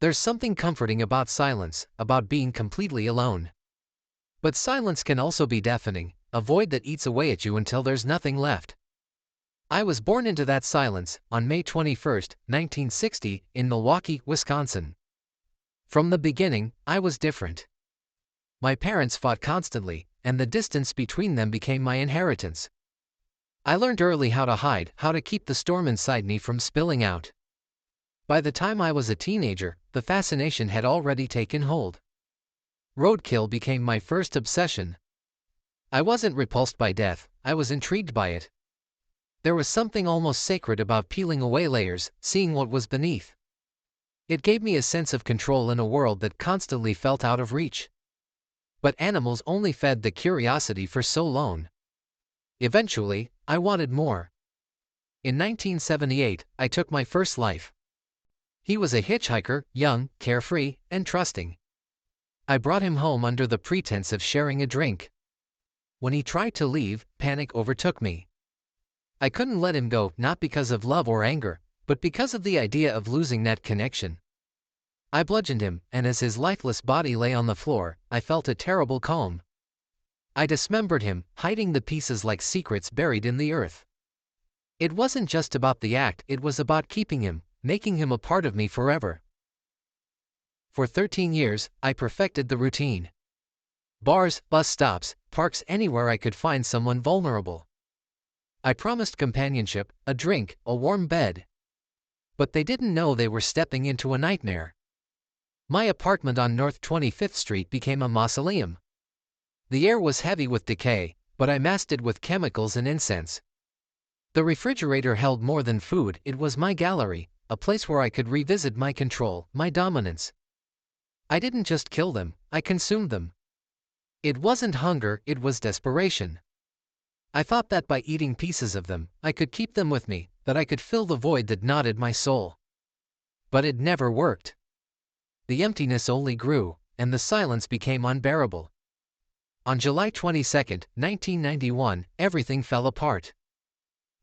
There's something comforting about silence, about being completely alone. But silence can also be deafening, a void that eats away at you until there's nothing left. I was born into that silence on May 21, 1960, in Milwaukee, Wisconsin. From the beginning, I was different. My parents fought constantly, and the distance between them became my inheritance. I learned early how to hide, how to keep the storm inside me from spilling out. By the time I was a teenager, the fascination had already taken hold. Roadkill became my first obsession. I wasn't repulsed by death, I was intrigued by it. There was something almost sacred about peeling away layers, seeing what was beneath. It gave me a sense of control in a world that constantly felt out of reach. But animals only fed the curiosity for so long. Eventually, I wanted more. In 1978, I took my first life. He was a hitchhiker, young, carefree, and trusting. I brought him home under the pretense of sharing a drink. When he tried to leave, panic overtook me. I couldn't let him go, not because of love or anger, but because of the idea of losing that connection. I bludgeoned him, and as his lifeless body lay on the floor, I felt a terrible calm. I dismembered him, hiding the pieces like secrets buried in the earth. It wasn't just about the act, it was about keeping him, making him a part of me forever. For 13 years, I perfected the routine. Bars, bus stops, parks, anywhere I could find someone vulnerable. I promised companionship, a drink, a warm bed. But they didn't know they were stepping into a nightmare. My apartment on North 25th Street became a mausoleum. The air was heavy with decay, but I masked it with chemicals and incense. The refrigerator held more than food, it was my gallery, a place where I could revisit my control, my dominance. I didn't just kill them, I consumed them. It wasn't hunger, it was desperation. I thought that by eating pieces of them, I could keep them with me, that I could fill the void that gnawed my soul. But it never worked. The emptiness only grew, and the silence became unbearable. On July 22, 1991, everything fell apart.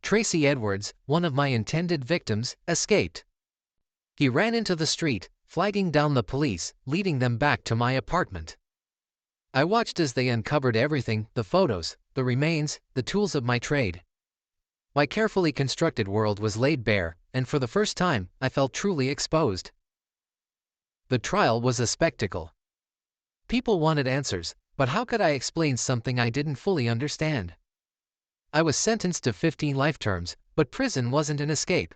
Tracy Edwards, one of my intended victims, escaped. He ran into the street, flagging down the police, leading them back to my apartment. I watched as they uncovered everything, the photos, the remains, the tools of my trade. My carefully constructed world was laid bare, and for the first time, I felt truly exposed. The trial was a spectacle. People wanted answers, but how could I explain something I didn't fully understand? I was sentenced to 15 life terms, but prison wasn't an escape.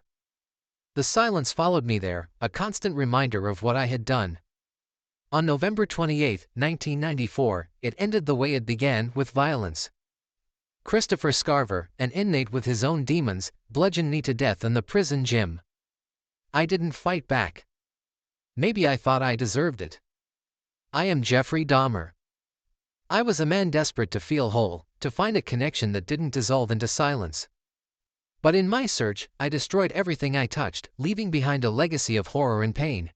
The silence followed me there, a constant reminder of what I had done. On November 28, 1994, it ended the way it began, with violence. Christopher Scarver, an inmate with his own demons, bludgeoned me to death in the prison gym. I didn't fight back. Maybe I thought I deserved it. I am Jeffrey Dahmer. I was a man desperate to feel whole, to find a connection that didn't dissolve into silence. But in my search, I destroyed everything I touched, leaving behind a legacy of horror and pain.